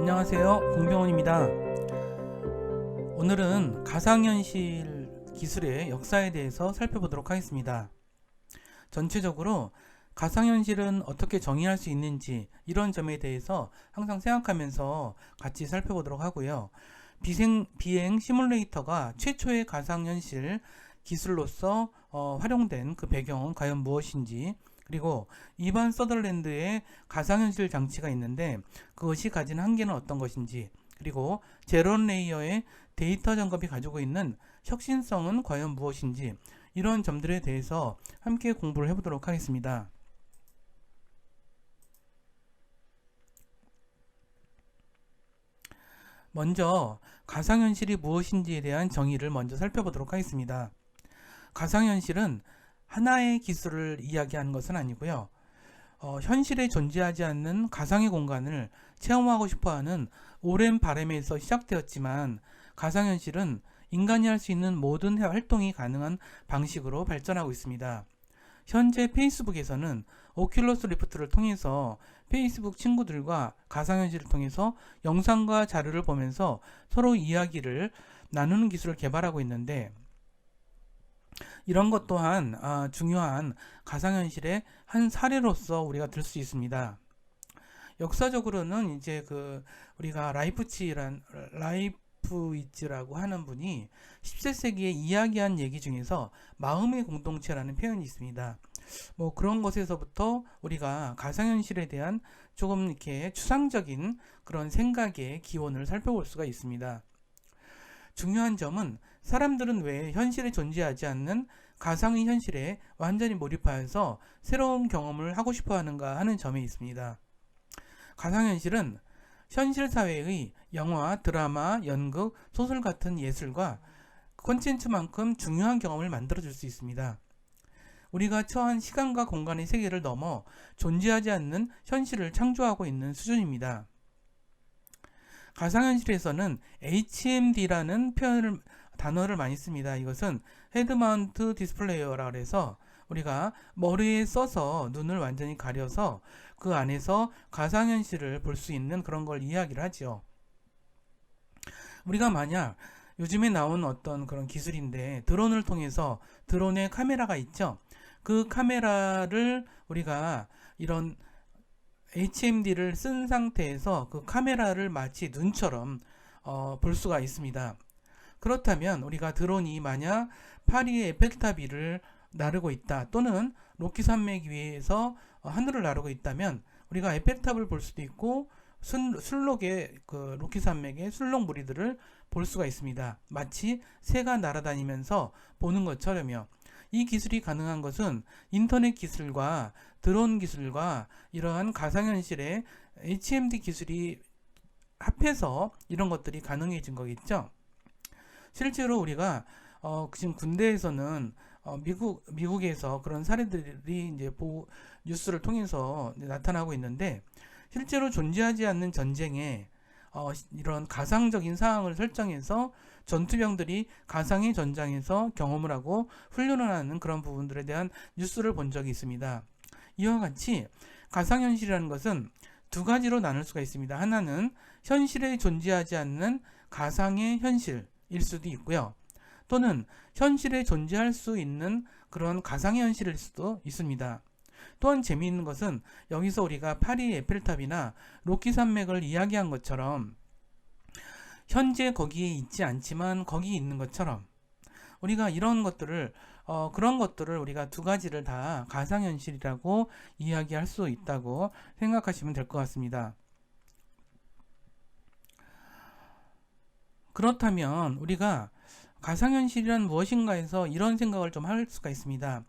안녕하세요, 공병원입니다. 오늘은 가상현실 기술의 역사에 대해서 살펴보도록 하겠습니다. 전체적으로 가상현실은 어떻게 정의할 수 있는지 이런 점에 대해서 항상 생각하면서 같이 살펴보도록 하고요. 비행 시뮬레이터가 최초의 가상현실 기술로서 활용된 그 배경은 과연 무엇인지, 그리고 이반 서덜랜드의 가상현실 장치가 있는데 그것이 가진 한계는 어떤 것인지, 그리고 제론 레이어의 데이터 점검이 가지고 있는 혁신성은 과연 무엇인지, 이런 점들에 대해서 함께 공부를 해보도록 하겠습니다. 먼저 가상현실이 무엇인지에 대한 정의를 먼저 살펴보도록 하겠습니다. 가상현실은 하나의 기술을 이야기하는 것은 아니고요. 현실에 존재하지 않는 가상의 공간을 체험하고 싶어하는 오랜 바람에서 시작되었지만, 가상현실은 인간이 할 수 있는 모든 활동이 가능한 방식으로 발전하고 있습니다. 현재 페이스북에서는 오큘러스 리프트를 통해서 페이스북 친구들과 가상현실을 통해서 영상과 자료를 보면서 서로 이야기를 나누는 기술을 개발하고 있는데, 이런 것 또한 중요한 가상현실의 한 사례로서 우리가 들 수 있습니다. 역사적으로는 이제 우리가 라이프위츠라고 하는 분이 17세기에 이야기한 얘기 중에서 마음의 공동체라는 표현이 있습니다. 뭐 그런 것에서부터 우리가 가상현실에 대한 조금 이렇게 추상적인 그런 생각의 기원을 살펴볼 수가 있습니다. 중요한 점은 사람들은 왜 현실에 존재하지 않는 가상의 현실에 완전히 몰입하여서 새로운 경험을 하고 싶어 하는가 하는 점에 있습니다. 가상현실은 현실 사회의 영화, 드라마, 연극, 소설 같은 예술과 콘텐츠만큼 중요한 경험을 만들어줄 수 있습니다. 우리가 처한 시간과 공간의 세계를 넘어 존재하지 않는 현실을 창조하고 있는 수준입니다. 가상현실에서는 HMD라는 단어를 많이 씁니다. 이것은 헤드 마운트 디스플레이어라고 해서 우리가 머리에 써서 눈을 완전히 가려서 그 안에서 가상현실을 볼 수 있는 그런 걸 이야기를 하죠. 우리가 만약 요즘에 나온 어떤 그런 기술인데, 드론을 통해서, 드론에 카메라가 있죠. 그 카메라를 우리가 이런 HMD를 쓴 상태에서 그 카메라를 마치 눈처럼 볼 수가 있습니다. 그렇다면 우리가 드론이 만약 파리의 에펠탑 위를 나르고 있다, 또는 로키 산맥 위에서 하늘을 나르고 있다면 우리가 에펠탑을 볼 수도 있고 술록의 로키 산맥의 술록 무리들을 볼 수가 있습니다. 마치 새가 날아다니면서 보는 것처럼요. 이 기술이 가능한 것은 인터넷 기술과 드론 기술과 이러한 가상현실의 HMD 기술이 합해서 이런 것들이 가능해진 거겠죠. 실제로 우리가 지금 군대에서는 미국에서 그런 사례들이 이제 뉴스를 통해서 나타나고 있는데, 실제로 존재하지 않는 전쟁에 이런 가상적인 상황을 설정해서 전투병들이 가상의 전장에서 경험을 하고 훈련을 하는 그런 부분들에 대한 뉴스를 본 적이 있습니다. 이와 같이 가상현실이라는 것은 두 가지로 나눌 수가 있습니다. 하나는 현실에 존재하지 않는 가상의 현실일 수도 있고요. 또는 현실에 존재할 수 있는 그런 가상의 현실일 수도 있습니다. 또한 재미있는 것은 여기서 우리가 파리 에펠탑이나 로키 산맥을 이야기한 것처럼 현재 거기에 있지 않지만 거기 있는 것처럼 우리가 이런 것들을 그런 것들을 우리가 두 가지를 다 가상현실이라고 이야기할 수 있다고 생각하시면 될 것 같습니다. 그렇다면 우리가 가상현실이란 무엇인가에서 이런 생각을 좀 할 수가 있습니다.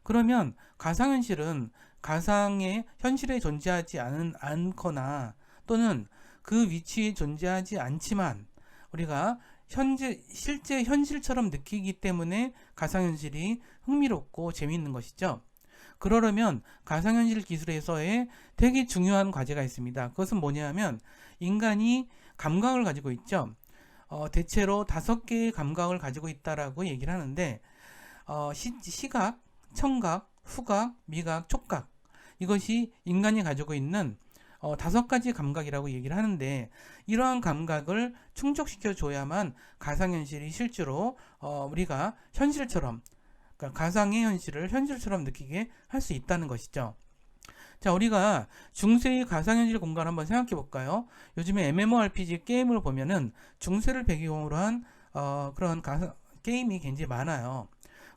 그러면 가상현실은 가상의 현실에 존재하지 않거나 또는 그 위치에 존재하지 않지만 우리가 실제 현실처럼 느끼기 때문에 가상현실이 흥미롭고 재미있는 것이죠. 그러려면 가상현실 기술에서의 되게 중요한 과제가 있습니다. 그것은 뭐냐면 인간이 감각을 가지고 있죠. 대체로 5개의 감각을 가지고 있다라고 얘기를 하는데, 시각, 청각, 후각, 미각, 촉각, 이것이 인간이 가지고 있는 5가지 감각이라고 얘기를 하는데, 이러한 감각을 충족시켜 줘야만 가상현실이 실제로 우리가 현실처럼, 그러니까 가상의 현실을 현실처럼 느끼게 할 수 있다는 것이죠. 자, 우리가 중세의 가상현실 공간 한번 생각해 볼까요? 요즘에 MMORPG 게임을 보면은 중세를 배경으로 한 그런 게임이 굉장히 많아요.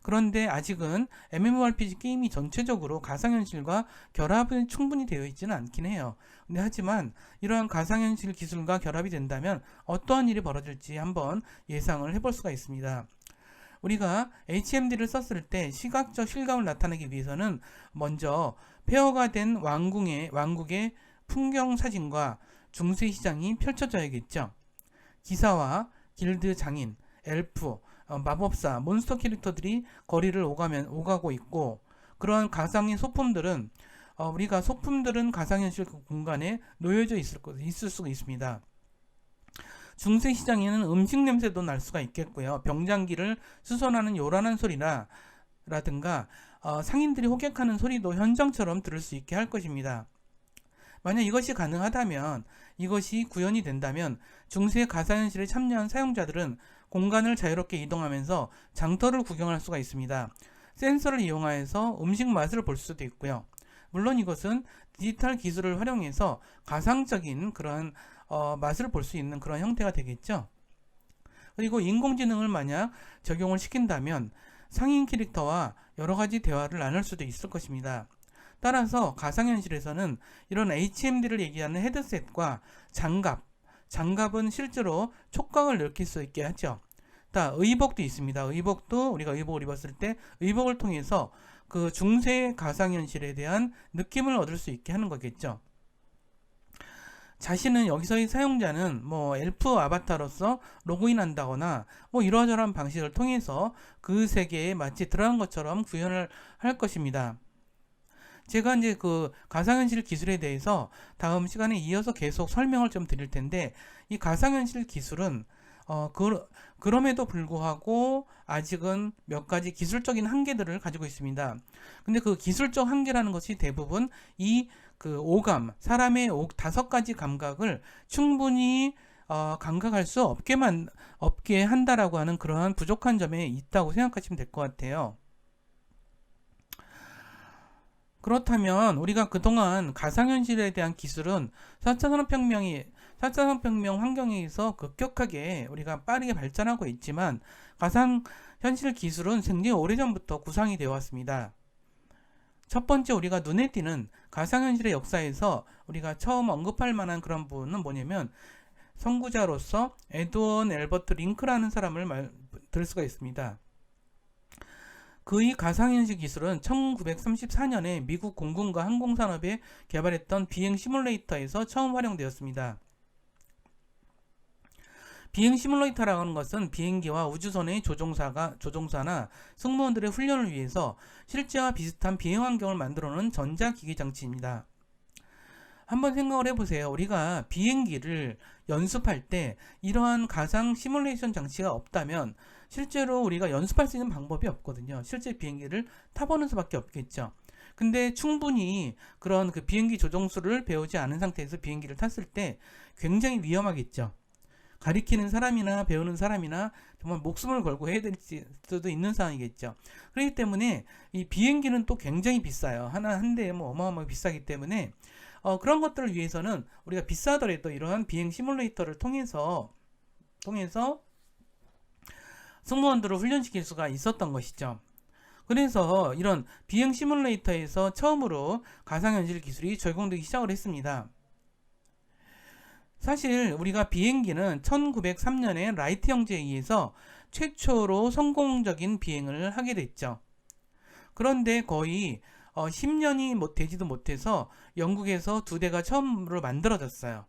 그런데 아직은 MMORPG 게임이 전체적으로 가상현실과 결합은 충분히 되어 있지는 않긴 해요. 근데 하지만 이러한 가상현실 기술과 결합이 된다면 어떠한 일이 벌어질지 한번 예상을 해볼 수가 있습니다. 우리가 HMD를 썼을 때 시각적 실감을 나타내기 위해서는 먼저 폐허가 된 왕국의 풍경 사진과 중세 시장이 펼쳐져야겠죠. 기사와 길드 장인, 엘프, 마법사, 몬스터 캐릭터들이 거리를 오가고 있고, 그러한 가상의 소품들은 소품들은 가상현실 공간에 놓여져 있을 수가 있습니다. 중세 시장에는 음식 냄새도 날 수가 있겠고요. 병장기를 수선하는 요란한 소리라든가 상인들이 호객하는 소리도 현장처럼 들을 수 있게 할 것입니다. 만약 이것이 가능하다면, 이것이 구현이 된다면 중세 가상현실에 참여한 사용자들은 공간을 자유롭게 이동하면서 장터를 구경할 수가 있습니다. 센서를 이용하여서 음식 맛을 볼 수도 있고요. 물론 이것은 디지털 기술을 활용해서 가상적인 그런 맛을 볼 수 있는 그런 형태가 되겠죠. 그리고 인공지능을 만약 적용을 시킨다면 상인 캐릭터와 여러 가지 대화를 나눌 수도 있을 것입니다. 따라서 가상현실에서는 이런 HMD를 얘기하는 헤드셋과 장갑은 실제로 촉각을 느낄 수 있게 하죠. 의복도 있습니다. 의복도 우리가 의복을 입었을 때 의복을 통해서 그 중세 가상현실에 대한 느낌을 얻을 수 있게 하는 거겠죠. 여기서의 사용자는 엘프 아바타로서 로그인한다거나 이러저러한 방식을 통해서 그 세계에 마치 들어간 것처럼 구현을 할 것입니다. 제가 이제 그 가상현실 기술에 대해서 다음 시간에 이어서 계속 설명을 좀 드릴 텐데, 이 가상현실 기술은 그럼에도 불구하고 아직은 몇 가지 기술적인 한계들을 가지고 있습니다. 근데 그 기술적 한계라는 것이 대부분 그 사람의 5가지 감각을 충분히 감각할 수 없게 한다라고 하는 그러한 부족한 점에 있다고 생각하시면 될 것 같아요. 그렇다면 우리가 그동안 가상현실에 대한 기술은 4차 산업혁명 환경에서 급격하게 우리가 빠르게 발전하고 있지만, 가상현실 기술은 굉장히 오래전부터 구상이 되어 왔습니다. 첫 번째, 우리가 눈에 띄는 가상현실의 역사에서 우리가 처음 언급할 만한 그런 부분은 뭐냐면, 선구자로서 에드원 엘버트 링크라는 사람을 들 수가 있습니다. 그의 가상현실 기술은 1934년에 미국 공군과 항공산업에 개발했던 비행 시뮬레이터에서 처음 활용되었습니다. 비행 시뮬레이터라고 하는 것은 비행기와 우주선의 조종사나 승무원들의 훈련을 위해서 실제와 비슷한 비행 환경을 만들어 놓은 전자기기 장치입니다. 한번 생각을 해보세요. 우리가 비행기를 연습할 때 이러한 가상 시뮬레이션 장치가 없다면 실제로 우리가 연습할 수 있는 방법이 없거든요. 실제 비행기를 타보는 수밖에 없겠죠. 근데 충분히 그런 그 비행기 조종술을 배우지 않은 상태에서 비행기를 탔을 때 굉장히 위험하겠죠. 가리키는 사람이나 배우는 사람이나 정말 목숨을 걸고 해야 될 수도 있는 상황이겠죠. 그렇기 때문에 이 비행기는 또 굉장히 비싸요. 한 대에 어마어마하게 비싸기 때문에 그런 것들을 위해서는 우리가 비싸더라도 이러한 비행 시뮬레이터를 통해서 승무원들을 훈련시킬 수가 있었던 것이죠. 그래서 이런 비행 시뮬레이터에서 처음으로 가상현실 기술이 적용되기 시작을 했습니다. 사실 우리가 비행기는 1903년에 라이트 형제에 의해서 최초로 성공적인 비행을 하게 됐죠. 그런데 거의 10년이 되지도 못해서 영국에서 2대가 처음으로 만들어졌어요.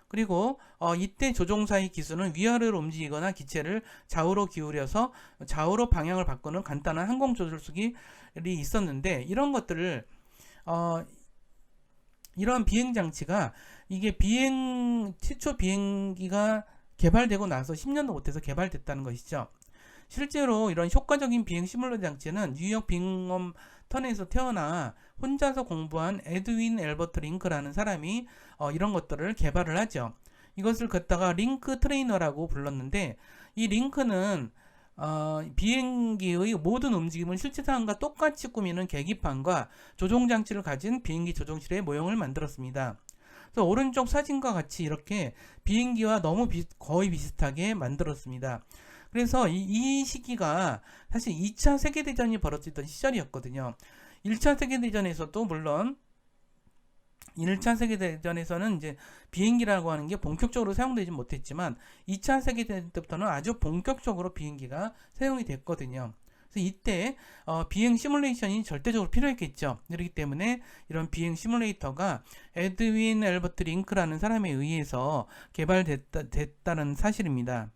그리고 이때 조종사의 기술은 위아래로 움직이거나 기체를 좌우로 기울여서 좌우로 방향을 바꾸는 간단한 항공 조절술이 있었는데, 이런 것들을 이런 비행 장치가 이게 최초 비행기가 개발되고 나서 10년도 못해서 개발됐다는 것이죠. 실제로 이런 효과적인 비행 시뮬레이션 장치는 뉴욕 빙엄 턴에서 태어나 혼자서 공부한 에드윈 엘버트 링크라는 사람이 이런 것들을 개발을 하죠. 이것을 갖다가 링크 트레이너라고 불렀는데, 이 링크는 비행기의 모든 움직임을 실제 상황과 똑같이 꾸미는 계기판과 조종장치를 가진 비행기 조종실의 모형을 만들었습니다. 그래서 오른쪽 사진과 같이 이렇게 비행기와 너무 거의 비슷하게 만들었습니다. 그래서 이 시기가 사실 2차 세계대전이 벌어지던 시절이었거든요. 1차 세계대전에서도 물론 1차 세계대전에서는 이제 비행기라고 하는 게 본격적으로 사용되지 못했지만 2차 세계대전 때부터는 아주 본격적으로 비행기가 사용이 됐거든요. 그래서 이때 비행 시뮬레이션이 절대적으로 필요했겠죠. 그렇기 때문에 이런 비행 시뮬레이터가 에드윈 엘버트 링크라는 사람에 의해서 개발됐다는 사실입니다.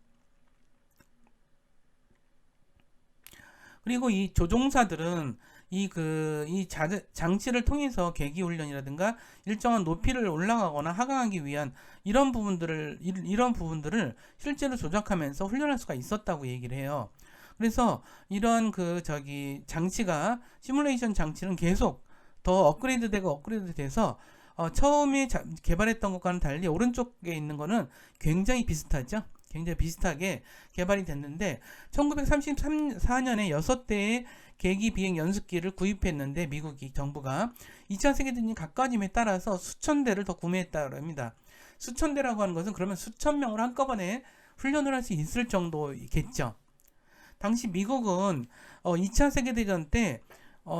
그리고 이 조종사들은 이 장치를 통해서 계기 훈련이라든가 일정한 높이를 올라가거나 하강하기 위한 이런 부분들을 실제로 조작하면서 훈련할 수가 있었다고 얘기를 해요. 그래서 이런 장치가 시뮬레이션 장치는 계속 더 업그레이드 돼서 처음에 개발했던 것과는 달리 오른쪽에 있는 거는 굉장히 비슷하죠. 굉장히 비슷하게 개발이 됐는데 1934년에 6대의 계기 비행 연습기를 구입했는데 미국 정부가 2차 세계대전이 가까워짐에 따라서 수천 대를 더 구매했다고 합니다. 수천 대라고 하는 것은 그러면 수천 명을 한꺼번에 훈련을 할 수 있을 정도겠죠. 당시 미국은 2차 세계대전 때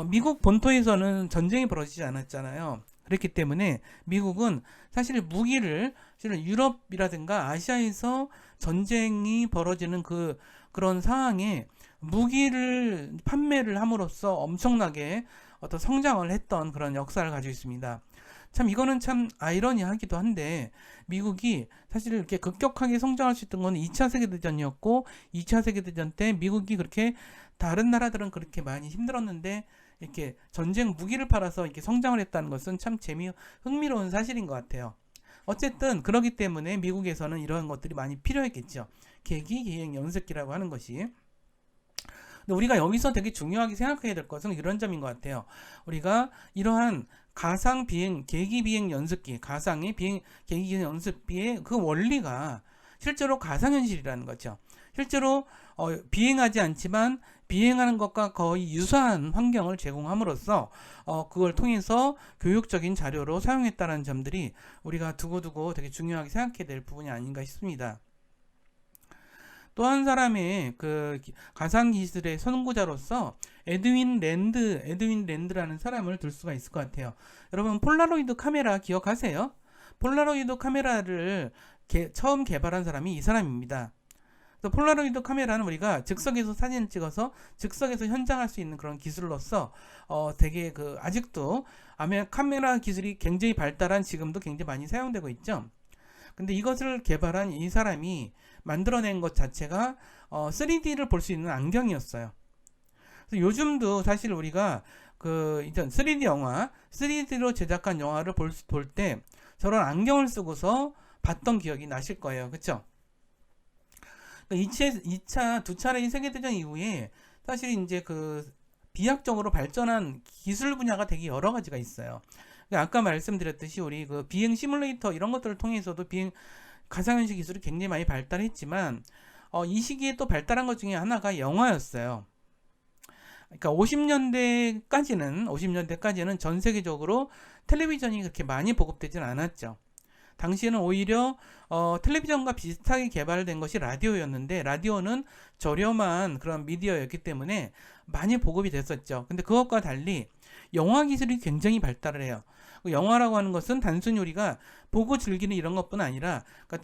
미국 본토에서는 전쟁이 벌어지지 않았잖아요. 그렇기 때문에 미국은 사실 무기를 유럽이라든가 아시아에서 전쟁이 벌어지는 그런 상황에 무기를 판매를 함으로써 엄청나게 어떤 성장을 했던 그런 역사를 가지고 있습니다. 참 이거는 참 아이러니하기도 한데 미국이 사실 이렇게 급격하게 성장할 수 있던 건 2차 세계대전이었고 2차 세계대전 때 미국이 그렇게 다른 나라들은 그렇게 많이 힘들었는데 이렇게 전쟁 무기를 팔아서 이렇게 성장을 했다는 것은 참 흥미로운 사실인 것 같아요. 어쨌든 그러기 때문에 미국에서는 이러한 것들이 많이 필요했겠죠. 계기 비행 연습기라고 하는 것이. 근데 우리가 여기서 되게 중요하게 생각해야 될 것은 이런 점인 것 같아요. 우리가 이러한 가상 비행, 계기 비행 연습기, 가상의 계기 비행 연습기의 그 원리가 실제로 가상현실이라는 거죠. 실제로 비행하지 않지만 비행하는 것과 거의 유사한 환경을 제공함으로써 그걸 통해서 교육적인 자료로 사용했다는 점들이 우리가 두고두고 되게 중요하게 생각해야 될 부분이 아닌가 싶습니다. 또 한 사람의 가상기술의 선구자로서 에드윈 랜드라는 사람을 들 수가 있을 것 같아요. 여러분 폴라로이드 카메라 기억하세요? 폴라로이드 카메라를 처음 개발한 사람이 이 사람입니다. 폴라로이드 카메라는 우리가 즉석에서 사진을 찍어서 즉석에서 현장할 수 있는 그런 기술로서 되게 아직도 카메라 기술이 굉장히 발달한 지금도 굉장히 많이 사용되고 있죠. 근데 이것을 개발한 이 사람이 만들어낸 것 자체가 3D를 볼 수 있는 안경이었어요. 그래서 요즘도 사실 우리가 이전 3D 영화, 3D로 제작한 영화를 볼 때 저런 안경을 쓰고서 봤던 기억이 나실 거예요. 그쵸? 2차, 두 차례의 세계대전 이후에 사실 이제 비약적으로 발전한 기술 분야가 되게 여러 가지가 있어요. 아까 말씀드렸듯이 우리 비행 시뮬레이터 이런 것들을 통해서도 가상현실 기술이 굉장히 많이 발달했지만 이 시기에 또 발달한 것 중에 하나가 영화였어요. 그러니까 50년대까지는 전 세계적으로 텔레비전이 그렇게 많이 보급되진 않았죠. 당시에는 오히려 텔레비전과 비슷하게 개발된 것이 라디오였는데 라디오는 저렴한 그런 미디어였기 때문에 많이 보급이 됐었죠. 근데 그것과 달리 영화 기술이 굉장히 발달을 해요. 영화라고 하는 것은 단순히 우리가 보고 즐기는 이런 것뿐 아니라 그러니까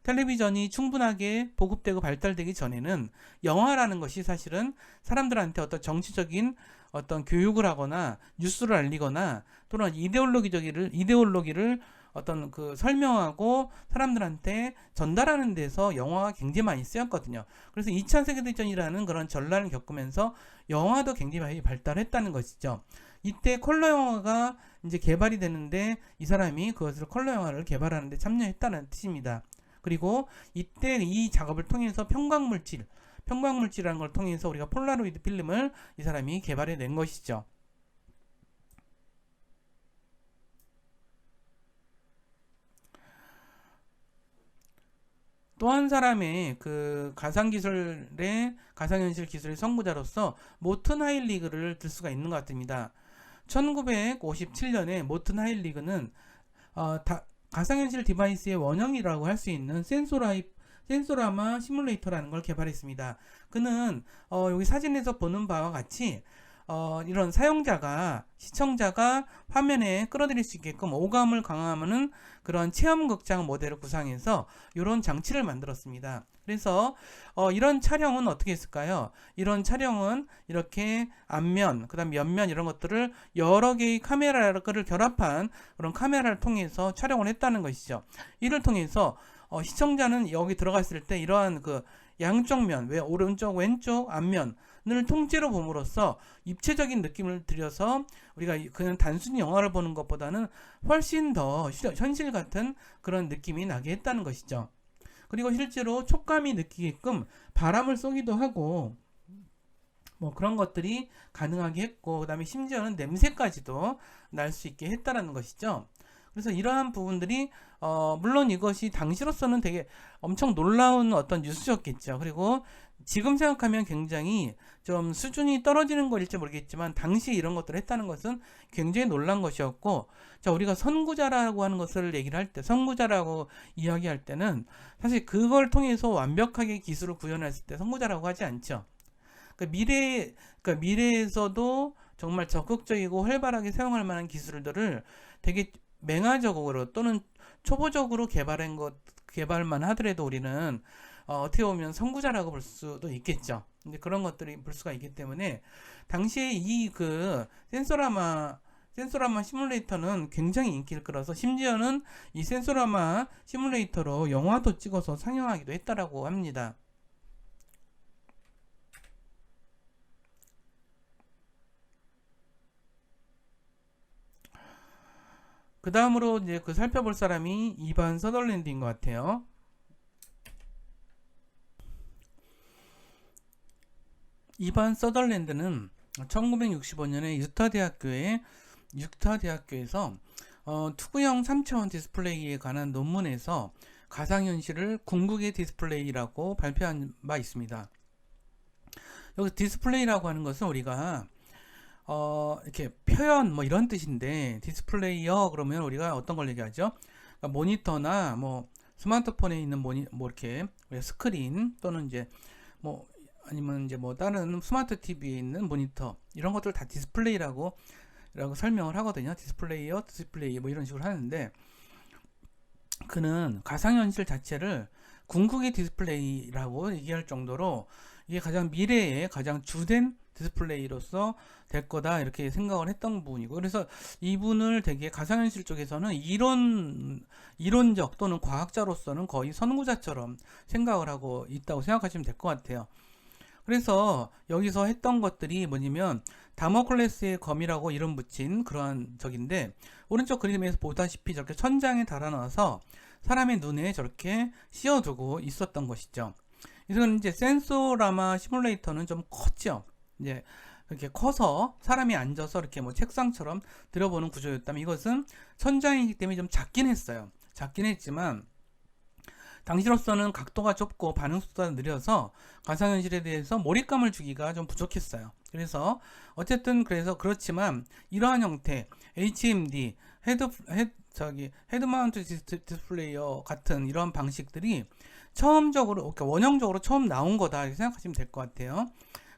텔레비전이 충분하게 보급되고 발달되기 전에는 영화라는 것이 사실은 사람들한테 어떤 정치적인 어떤 교육을 하거나 뉴스를 알리거나 또는 이데올로기를 어떤 설명하고 사람들한테 전달하는 데서 영화가 굉장히 많이 쓰였거든요. 그래서 2차 세계대전이라는 그런 전란을 겪으면서 영화도 굉장히 많이 발달했다는 것이죠. 이때 컬러 영화가 이제 개발이 되는데 이 사람이 그것을 컬러 영화를 개발하는 데 참여했다는 뜻입니다. 그리고 이때 이 작업을 통해서 평광물질이라는 걸 통해서 우리가 폴라로이드 필름을 이 사람이 개발해 낸 것이죠. 또 한 사람의 그 가상현실 기술의 선구자로서 모튼 하일리그를 들 수가 있는 것 같습니다. 1957년에 모튼 하일리그는 가상현실 디바이스의 원형이라고 할 수 있는 센소라마 시뮬레이터라는 걸 개발했습니다. 그는 여기 사진에서 보는 바와 같이 이런 시청자가 화면에 끌어들일 수 있게끔 오감을 강화하는 그런 체험극장 모델을 구상해서 이런 장치를 만들었습니다. 그래서 이런 촬영은 어떻게 했을까요? 이런 촬영은 이렇게 앞면, 그 다음 옆면 이런 것들을 여러 개의 카메라를 결합한 그런 카메라를 통해서 촬영을 했다는 것이죠. 이를 통해서 시청자는 여기 들어갔을 때 이러한 그 양쪽 면, 오른쪽, 왼쪽, 앞면을 통째로 봄으로써 입체적인 느낌을 들여서 우리가 그냥 단순히 영화를 보는 것보다는 훨씬 더 현실 같은 그런 느낌이 나게 했다는 것이죠. 그리고 실제로 촉감이 느끼게끔 바람을 쏘기도 하고 뭐 그런 것들이 가능하게 했고, 그 다음에 심지어는 냄새까지도 날 수 있게 했다라는 것이죠. 그래서 이러한 부분들이 물론 이것이 당시로서는 되게 엄청 놀라운 어떤 뉴스였겠죠. 그리고 지금 생각하면 굉장히 좀 수준이 떨어지는 것일지 모르겠지만 당시 이런 것들을 했다는 것은 굉장히 놀란 것이었고, 자, 우리가 선구자라고 하는 것을 얘기를 할 때, 선구자라고 이야기할 때는 사실 그걸 통해서 완벽하게 기술을 구현했을 때 선구자라고 하지 않죠. 그러니까 미래에서도 정말 적극적이고 활발하게 사용할 만한 기술들을 되게 맹아적으로 또는 초보적으로 개발만 하더라도 우리는 어떻게 보면 선구자라고 볼 수도 있겠죠. 근데 그런 것들이 볼 수가 있기 때문에 당시에 이 그 센소라마 시뮬레이터는 굉장히 인기를 끌어서 심지어는 이 센소라마 시뮬레이터로 영화도 찍어서 상영하기도 했다라고 합니다. 그 다음으로 이제 그 살펴볼 사람이 이반 서덜랜드인 것 같아요. 이반 서덜랜드는 1965년에 유타 대학교에서 투구형 3차원 디스플레이에 관한 논문에서 가상현실을 궁극의 디스플레이라고 발표한 바 있습니다. 여기 디스플레이라고 하는 것은 우리가 이렇게 표현 뭐 이런 뜻인데, 디스플레이어 그러면 우리가 어떤 걸 얘기하죠? 그러니까 모니터나 뭐 스마트폰에 있는 뭐 이렇게 스크린 또는 이제 뭐 아니면 이제 뭐 다른 스마트 TV에 있는 모니터 이런 것들 다 디스플레이라고 설명을 하거든요. 디스플레이 뭐 이런 식으로 하는데, 그는 가상현실 자체를 궁극의 디스플레이라고 얘기할 정도로 이게 가장 미래의 가장 주된 디스플레이로서 될 거다 이렇게 생각을 했던 부분이고, 그래서 이분을 되게 가상현실 쪽에서는 이론적 또는 과학자로서는 거의 선구자처럼 생각을 하고 있다고 생각하시면 될 것 같아요. 그래서 여기서 했던 것들이 뭐냐면 다모클레스의 검이라고 이름 붙인 그러한 적인데, 오른쪽 그림에서 보다시피 저렇게 천장에 달아놔서 사람의 눈에 저렇게 씌워두고 있었던 것이죠. 이건 이제 센소라마 시뮬레이터는 좀 컸죠. 이제 이렇게 커서 사람이 앉아서 이렇게 뭐 책상처럼 들여보는 구조였다면, 이것은 천장이기 때문에 좀 작긴 했어요. 작긴 했지만 당시로서는 각도가 좁고 반응 속도가 느려서 가상현실에 대해서 몰입감을 주기가 좀 부족했어요. 그래서 어쨌든 그렇지만 이러한 형태 HMD 헤드 마운트 디스플레이어 같은 이런 방식들이 그러니까 원형적으로 처음 나온 거다 이렇게 생각하시면 될 것 같아요.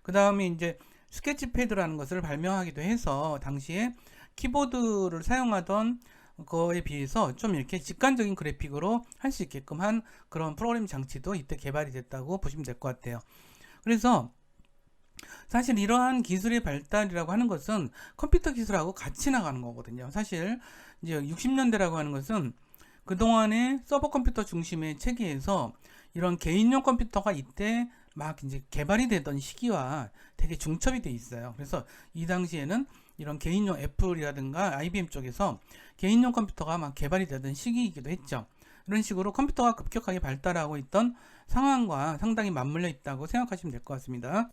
그 다음에 이제 스케치패드라는 것을 발명하기도 해서 당시에 키보드를 사용하던 거에 비해서 좀 이렇게 직관적인 그래픽으로 할 수 있게끔 한 그런 프로그램 장치도 이때 개발이 됐다고 보시면 될 것 같아요. 그래서 사실 이러한 기술의 발달이라고 하는 것은 컴퓨터 기술하고 같이 나가는 거거든요. 사실 이제 60년대라고 하는 것은 그동안의 서버 컴퓨터 중심의 체계에서 이런 개인용 컴퓨터가 이때 막 이제 개발이 되던 시기와 되게 중첩이 돼 있어요. 그래서 이 당시에는 이런 개인용 애플이라든가 IBM 쪽에서 개인용 컴퓨터가 막 개발이 되던 시기이기도 했죠. 이런 식으로 컴퓨터가 급격하게 발달하고 있던 상황과 상당히 맞물려 있다고 생각하시면 될 것 같습니다.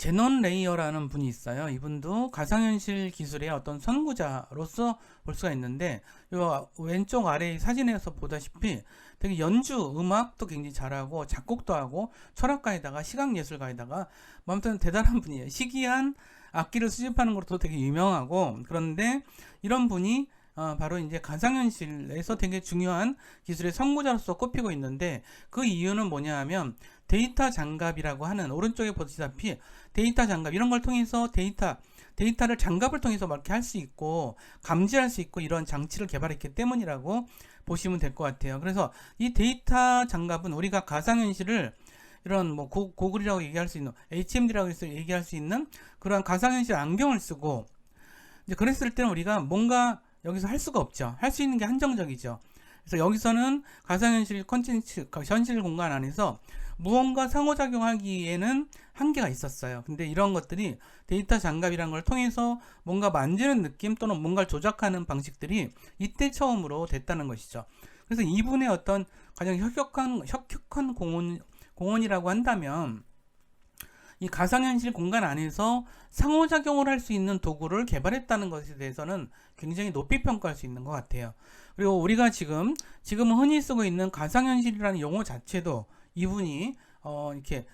제넌 레이어라는 분이 있어요. 이분도 가상현실 기술의 어떤 선구자로서 볼 수가 있는데, 요 왼쪽 아래 사진에서 보다시피 되게 연주, 음악도 굉장히 잘하고 작곡도 하고 철학가에다가 시각예술가에다가 뭐 아무튼 대단한 분이에요. 희귀한 악기를 수집하는 것도 되게 유명하고, 그런데 이런 분이 바로 이제 가상현실에서 되게 중요한 기술의 선구자로서 꼽히고 있는데, 그 이유는 뭐냐 하면 데이터 장갑이라고 하는, 오른쪽에 보시다시피 데이터 장갑 이런 걸 통해서 데이터를 장갑을 통해서 막 이렇게 할 수 있고 감지할 수 있고 이런 장치를 개발했기 때문이라고 보시면 될 것 같아요. 그래서 이 데이터 장갑은 우리가 가상현실을 이런 뭐 고글이라고 얘기할 수 있는, HMD라고 얘기할 수 있는 그런 가상현실 안경을 쓰고 이제 그랬을 때는 우리가 뭔가 여기서 할 수가 없죠. 할 수 있는 게 한정적이죠. 그래서 여기서는 가상현실 컨텐츠, 현실 공간 안에서 무언가 상호작용하기에는 한계가 있었어요. 근데 이런 것들이 데이터 장갑이라는 걸 통해서 뭔가 만지는 느낌 또는 뭔가를 조작하는 방식들이 이때 처음으로 됐다는 것이죠. 그래서 이분의 어떤 가장 혁혁한 공헌이라고 한다면 이 가상현실 공간 안에서 상호작용을 할 수 있는 도구를 개발했다는 것에 대해서는 굉장히 높이 평가할 수 있는 것 같아요. 그리고 우리가 지금 흔히 쓰고 있는 가상현실이라는 용어 자체도 이분이 이렇게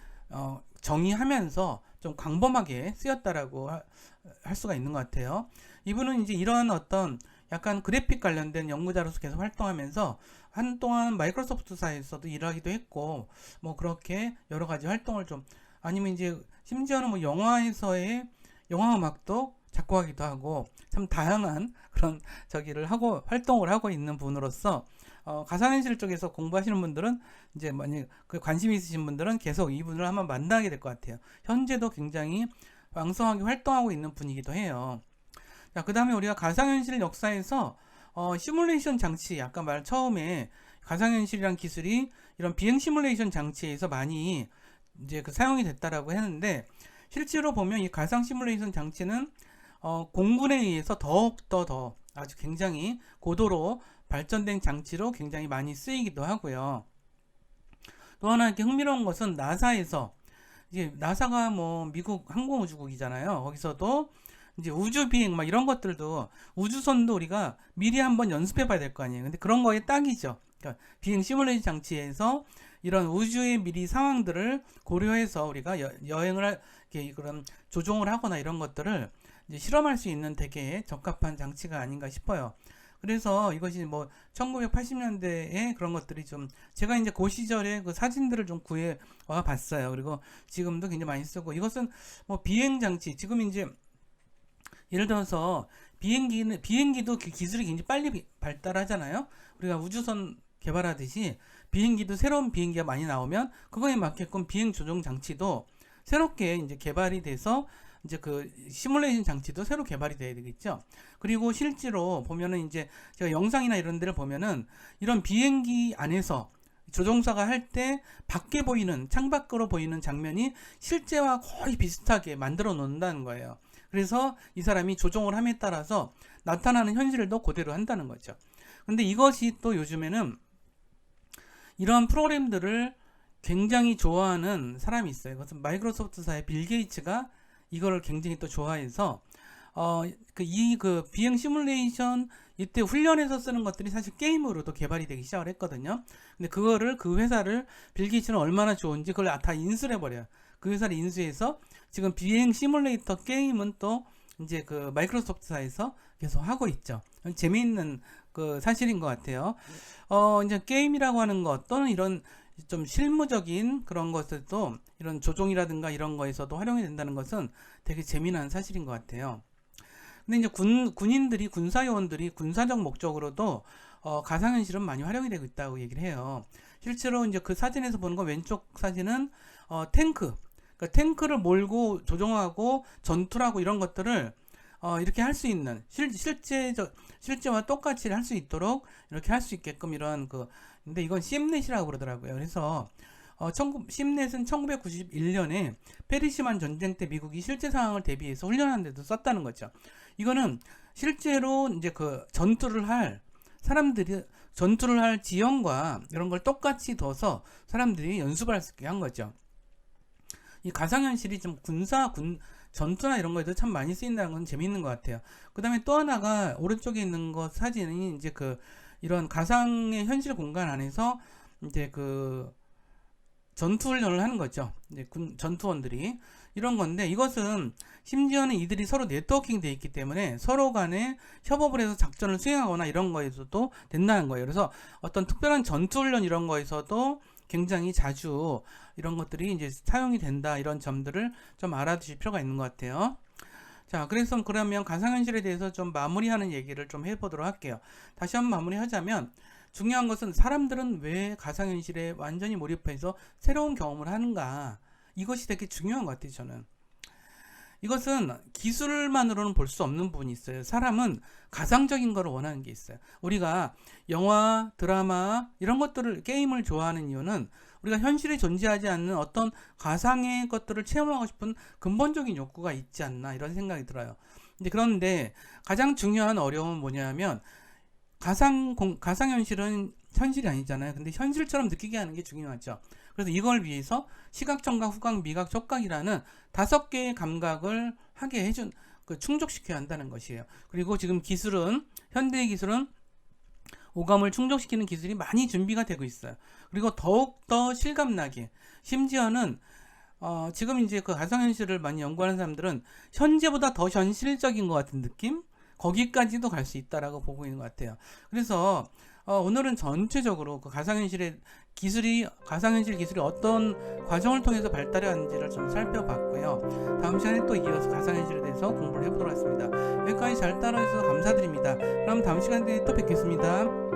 정의하면서 좀 광범하게 쓰였다라고 할 수가 있는 것 같아요. 이분은 이제 이러한 어떤 약간 그래픽 관련된 연구자로서 계속 활동하면서 한동안 마이크로소프트사에서도 일하기도 했고, 뭐 그렇게 여러 가지 활동을 좀, 아니면 이제 심지어는 뭐 영화에서의 영화 음악도 작곡하기도 하고 참 다양한 그런 활동을 하고 있는 분으로서 가상현실 쪽에서 공부하시는 분들은 이제 만약 그 관심 있으신 분들은 계속 이분을 한번 만나게 될 것 같아요. 현재도 굉장히 왕성하게 활동하고 있는 분이기도 해요. 자, 그 다음에 우리가 가상현실 역사에서 시뮬레이션 장치, 아까 처음에 가상현실이란 기술이 이런 비행 시뮬레이션 장치에서 많이 이제 사용이 됐다라고 했는데, 실제로 보면 이 가상 시뮬레이션 장치는 공군에 의해서 더욱더 아주 굉장히 고도로 발전된 장치로 굉장히 많이 쓰이기도 하고요. 또 하나 이렇게 흥미로운 것은 나사에서, 이제 나사가 뭐 미국 항공우주국이잖아요. 거기서도 이제 우주 비행 막 이런 것들도, 우주선도 우리가 미리 한번 연습해 봐야 될 거 아니에요. 근데 그런 거에 딱이죠. 그러니까 비행 시뮬레이션 장치에서 이런 우주의 미리 상황들을 고려해서 우리가 여행을 그런 조종을 하거나 이런 것들을 이제 실험할 수 있는 되게 적합한 장치가 아닌가 싶어요. 그래서 이것이 뭐 1980년대에 그런 것들이 좀, 제가 이제 그 시절에 그 사진들을 좀 구해 와 봤어요. 그리고 지금도 굉장히 많이 쓰고, 이것은 뭐 비행 장치, 지금 이제 예를 들어서 비행기도 기술이 굉장히 빨리 발달하잖아요. 우리가 우주선 개발하듯이 비행기도 새로운 비행기가 많이 나오면 그거에 맞게끔 비행 조종 장치도 새롭게 이제 개발이 돼서 이제 그 시뮬레이션 장치도 새로 개발이 돼야 되겠죠. 그리고 실제로 보면은 이제 제가 영상이나 이런 데를 보면은 이런 비행기 안에서 조종사가 할 때 밖에 보이는, 창밖으로 보이는 장면이 실제와 거의 비슷하게 만들어 놓는다는 거예요. 그래서 이 사람이 조종을 함에 따라서 나타나는 현실도 그대로 한다는 거죠. 근데 이것이 또 요즘에는 이런 프로그램들을 굉장히 좋아하는 사람이 있어요. 그것은 마이크로소프트사의 빌 게이츠가 이거를 굉장히 또 좋아해서 그 비행 시뮬레이션 이때 훈련에서 쓰는 것들이 사실 게임으로도 개발이 되기 시작을 했거든요. 근데 그거를, 그 회사를 빌 게이츠는 얼마나 좋은지 그걸 다 인수를 해버려요. 그 회사를 인수해서 지금 비행 시뮬레이터 게임은 또 이제 그 마이크로소프트사에서 계속 하고 있죠. 재미있는 그 사실인 것 같아요. 이제 게임이라고 하는 것 또는 이런 좀 실무적인 그런 것들도 이런 조종이라든가 이런 거에서도 활용이 된다는 것은 되게 재미난 사실인 것 같아요. 근데 이제 군인들이, 군사요원들이 군사적 목적으로도 가상현실은 많이 활용이 되고 있다고 얘기를 해요. 실제로 이제 그 사진에서 보는 거, 왼쪽 사진은 탱크, 그러니까 탱크를 몰고 조종하고 전투하고 이런 것들을 이렇게 할 수 있는, 실제와 똑같이 할 수 있도록 이렇게 할 수 있게끔 이런 근데 이건 심넷이라고 그러더라고요. 그래서 심넷은 1991년에 페르시만 전쟁 때 미국이 실제 상황을 대비해서 훈련하는 데도 썼다는 거죠. 이거는 실제로 이제 전투를 할 지형과 이런 걸 똑같이 둬서 사람들이 연습을 할 수 있게 한 거죠. 이 가상현실이 좀 전투나 이런 거에도 참 많이 쓰인다는 건 재미있는 것 같아요. 그 다음에 또 하나가 오른쪽에 있는 거 사진이 이제 이런 가상의 현실 공간 안에서 이제 전투 훈련을 하는 거죠. 이제 전투원들이 이런 건데, 이것은 심지어는 이들이 서로 네트워킹 돼 있기 때문에 서로 간에 협업을 해서 작전을 수행하거나 이런 거에서도 된다는 거예요. 그래서 어떤 특별한 전투 훈련 이런 거에서도 굉장히 자주 이런 것들이 이제 사용이 된다, 이런 점들을 좀 알아두실 필요가 있는 것 같아요. 자, 그래서 그러면 가상현실에 대해서 좀 마무리하는 얘기를 좀 해보도록 할게요. 다시 한번 마무리하자면, 중요한 것은 사람들은 왜 가상현실에 완전히 몰입해서 새로운 경험을 하는가, 이것이 되게 중요한 것 같아요. 저는 이것은 기술만으로는 볼 수 없는 부분이 있어요. 사람은 가상적인 걸 원하는 게 있어요. 우리가 영화, 드라마 이런 것들을, 게임을 좋아하는 이유는 우리가 현실에 존재하지 않는 어떤 가상의 것들을 체험하고 싶은 근본적인 욕구가 있지 않나, 이런 생각이 들어요. 그런데 가장 중요한 어려움은 뭐냐면, 가상현실은 현실이 아니잖아요. 근데 현실처럼 느끼게 하는 게 중요하죠. 그래서 이걸 위해서 시각, 청각, 후각, 미각, 촉각이라는 5개의 감각을 하게 해준, 충족시켜야 한다는 것이에요. 그리고 지금 현대의 기술은 오감을 충족시키는 기술이 많이 준비가 되고 있어요. 그리고 더욱더 실감나게, 심지어는 지금 이제 가상현실을 많이 연구하는 사람들은 현재보다 더 현실적인 것 같은 느낌? 거기까지도 갈 수 있다라고 보고 있는 것 같아요. 그래서 오늘은 전체적으로 가상현실 기술이 어떤 과정을 통해서 발달해 왔는지를 좀 살펴봤고요. 다음 시간에 또 이어서 가상현실에 대해서 공부를 해보도록 하겠습니다. 여기까지 잘 따라해주셔서 감사드립니다. 그럼 다음 시간에 또 뵙겠습니다.